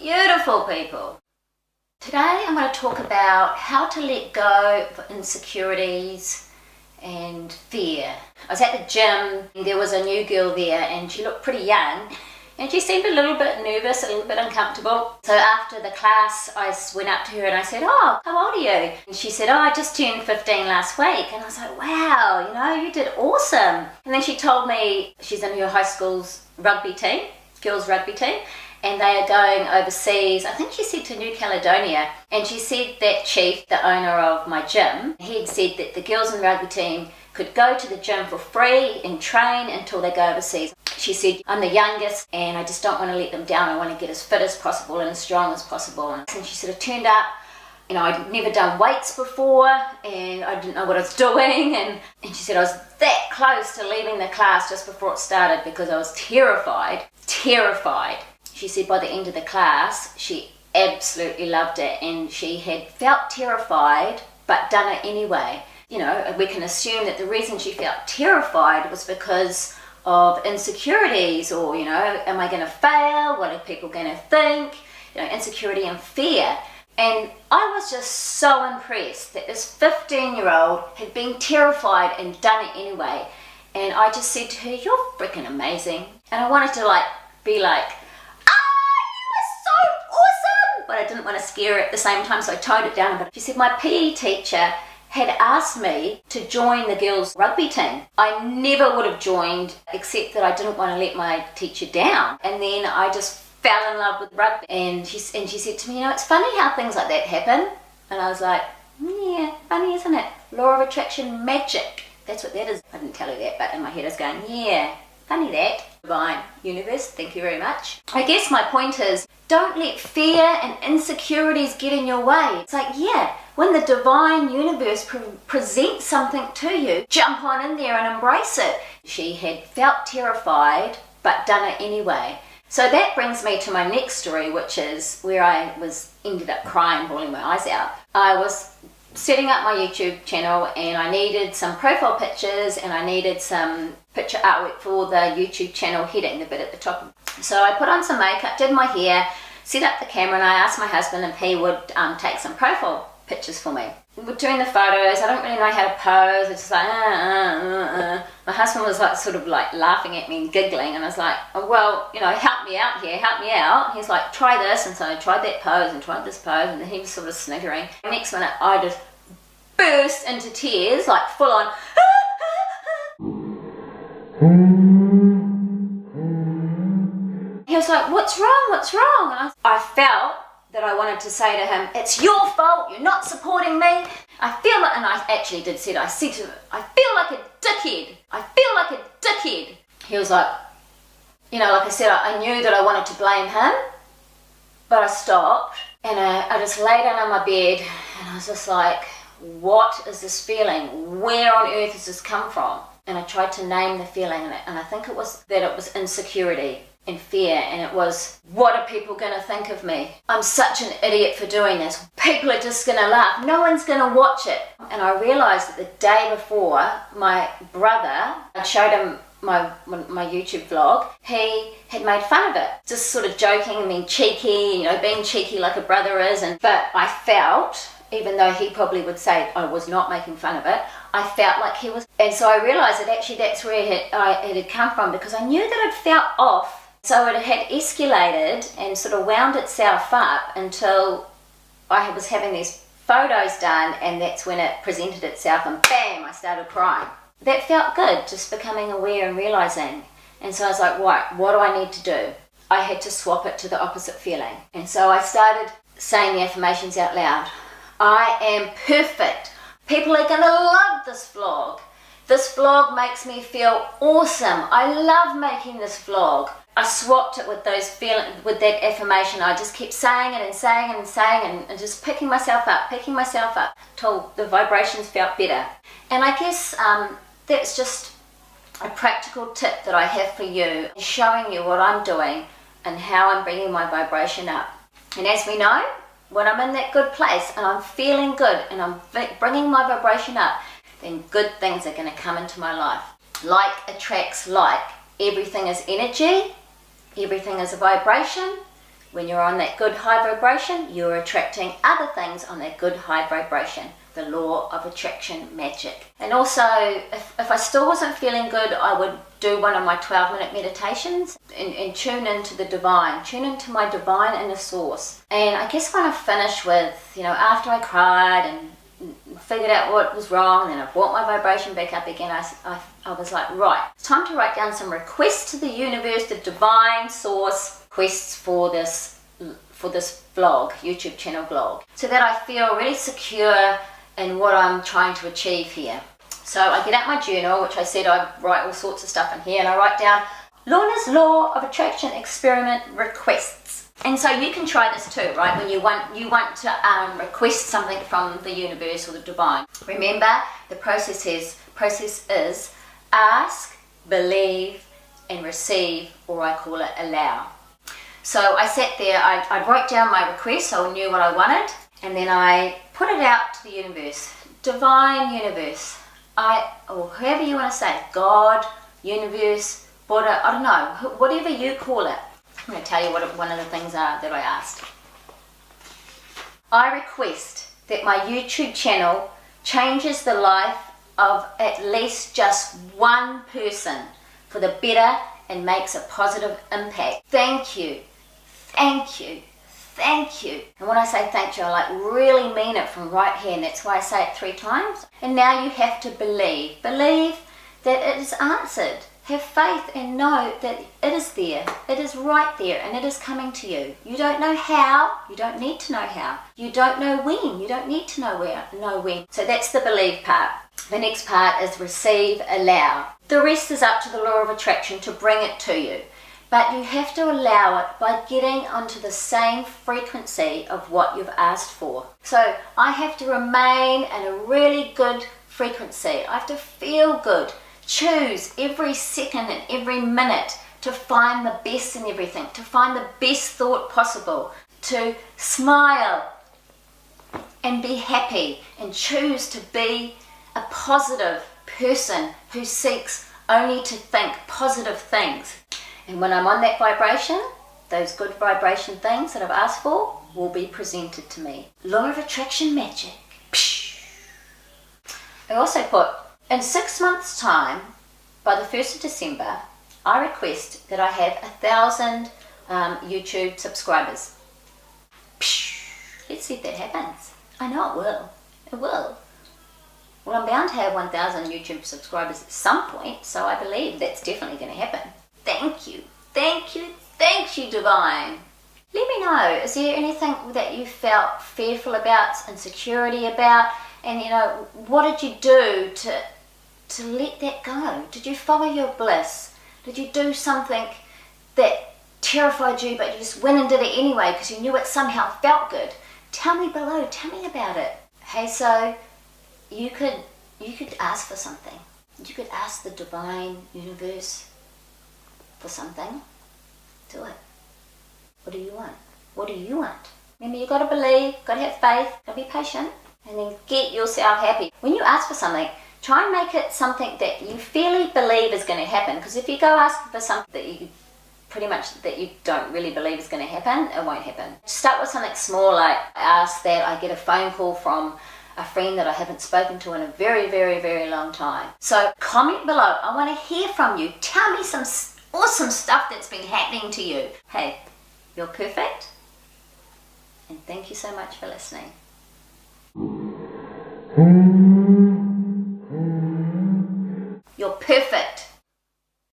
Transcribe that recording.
beautiful people. Today I'm going to talk about how to let go of insecurities and fear. I was at the gym and there was a new girl there and she looked pretty young and she seemed a little bit nervous, a little bit uncomfortable. So after the class I went up to her and I said, "Oh, how old are you?" And she said, "Oh, I just turned 15 last week." And I was like, "Wow, you did awesome." And then she told me she's in her high school's rugby team, girls rugby team, and they are going overseas, I think she said to New Caledonia, and she said that Chief, the owner of my gym, he had said that the girls in the rugby team could go to the gym for free and train until they go overseas. She said, "I'm the youngest and I just don't want to let them down. I want to get as fit as possible and as strong as possible." And she sort of turned up, I'd never done weights before and I didn't know what I was doing, and she said I was that close to leaving the class just before it started because I was terrified. She said by the end of the class she absolutely loved it and she had felt terrified but done it anyway. We can assume that the reason she felt terrified was because of insecurities or, am I going to fail? What are people going to think? Insecurity and fear. And I was just so impressed that this 15-year-old had been terrified and done it anyway. And I just said to her, "You're freaking amazing." And I wanted to be like, "You were so awesome!" But I didn't want to scare her at the same time, so I toned it down a bit. She said my PE teacher had asked me to join the girls' rugby team. I never would have joined except that I didn't want to let my teacher down. And then I just fell in love with rugby. And she said to me, "It's funny how things like that happen." And I was like, "Yeah, funny, isn't it? Law of attraction magic. That's what that is." I didn't tell her that, but in my head I was going, "Yeah, funny that." Divine universe, thank you very much. I guess my point is, don't let fear and insecurities get in your way. It's like, when the divine universe presents something to you, jump on in there and embrace it. She had felt terrified, but done it anyway. So that brings me to my next story, which is where I ended up crying, bawling my eyes out. I was setting up my YouTube channel and I needed some profile pictures and I needed some picture artwork for the YouTube channel heading, the bit at the top. So I put on some makeup, did my hair, set up the camera, and I asked my husband if he would take some profile pictures for me. We're doing the photos. I don't really know how to pose. It's just like, My husband was sort of laughing at me and giggling, and I was like, "Oh, well, help me out here, help me out." He's like, "Try this," and so I tried that pose and tried this pose, and then he was sort of sniggering. The next minute, I just burst into tears, full on. He was like, "What's wrong? What's wrong?" And I felt that I wanted to say to him, "It's your fault, you're not supporting me. I feel like," and I actually did say it, I said to him, "I feel like a dickhead. I feel like a dickhead." He was like, like I said, I knew that I wanted to blame him, but I stopped and I just lay down on my bed and I was just like, what is this feeling? Where on earth has this come from? And I tried to name the feeling, and I think it was that it was insecurity and fear, and it was, what are people going to think of me? I'm such an idiot for doing this. People are just going to laugh. No one's going to watch it. And I realised that the day before, my brother, I showed him my YouTube vlog, he had made fun of it, just sort of joking and being cheeky, being cheeky like a brother is. But I felt, even though he probably would say I was not making fun of it, I felt like he was. And so I realised that actually that's where it had come from, because I knew that it felt off. So it had escalated and sort of wound itself up until I was having these photos done, and that's when it presented itself, and bam, I started crying. That felt good, just becoming aware and realising. And so I was like, right, what do I need to do? I had to swap it to the opposite feeling. And so I started saying the affirmations out loud. I am perfect. People are going to love this vlog. This vlog makes me feel awesome. I love making this vlog. I swapped it with with that affirmation. I just kept saying it and saying it and saying it and just picking myself up till the vibrations felt better. And I guess that's just a practical tip that I have for you, showing you what I'm doing and how I'm bringing my vibration up. And as we know, when I'm in that good place and I'm feeling good and I'm bringing my vibration up, then good things are going to come into my life. Like attracts like. Everything is energy. Everything is a vibration. When you're on that good high vibration, you're attracting other things on that good high vibration. The law of attraction magic. And also, if I still wasn't feeling good, I would do one of my 12-minute meditations and tune into the divine, tune into my divine inner source. And I guess when I finished with, after I cried and figured out what was wrong, and I brought my vibration back up again, I was like, right, it's time to write down some requests to the universe, the divine source, requests for this vlog, YouTube channel vlog, so that I feel really secure in what I'm trying to achieve here. So I get out my journal, which I said I write all sorts of stuff in here, and I write down Lorna's Law of Attraction Experiment requests. And so you can try this too, right? When you want to request something from the universe or the divine. Remember, the process is ask, believe, and receive, or I call it allow. So I sat there, I wrote down my request, so I knew what I wanted, and then I put it out to the universe, divine universe, or whoever you want to say, God, universe, Buddha, I don't know, whatever you call it. I'm going to tell you what one of the things are that I asked. I request that my YouTube channel changes the life of at least just one person for the better and makes a positive impact. Thank you, thank you, thank you. And when I say thank you, I really mean it from right here, and that's why I say it 3 times. And now you have to believe that it is answered. Have faith and know that it is there. It is right there, and it is coming to you. You don't know how. You don't need to know how. You don't know when. You don't need to know when. So that's the believe part. The next part is receive, allow. The rest is up to the law of attraction to bring it to you. But you have to allow it by getting onto the same frequency of what you've asked for. So I have to remain in a really good frequency. I have to feel good. Choose every second and every minute to find the best in everything, to find the best thought possible, to smile and be happy, and choose to be a positive person who seeks only to think positive things. And when I'm on that vibration, those good vibration things that I've asked for will be presented to me. Law of attraction magic. I also put, in 6 months' time, by the 1st of December, I request that I have 1,000 YouTube subscribers. Let's see if that happens. I know it will. It will. Well, I'm bound to have 1,000 YouTube subscribers at some point, so I believe that's definitely going to happen. Thank you. Thank you. Thank you, divine. Let me know, is there anything that you felt fearful about, insecurity about, and what did you do to let that go? Did you follow your bliss? Did you do something that terrified you, but you just went and did it anyway because you knew it somehow felt good? Tell me below. Tell me about it. Hey, so you could ask for something. You could ask the divine universe for something. Do it. What do you want? What do you want? Remember, you got to believe, got to have faith, got to be patient, and then get yourself happy. When you ask for something, try and make it something that you fairly believe is going to happen. Because if you go ask for something that you don't really believe is going to happen, it won't happen. Start with something small, like ask that I get a phone call from a friend that I haven't spoken to in a very, very, very long time. So comment below. I want to hear from you. Tell me some awesome stuff that's been happening to you. Hey, you're perfect. And thank you so much for listening. You're perfect.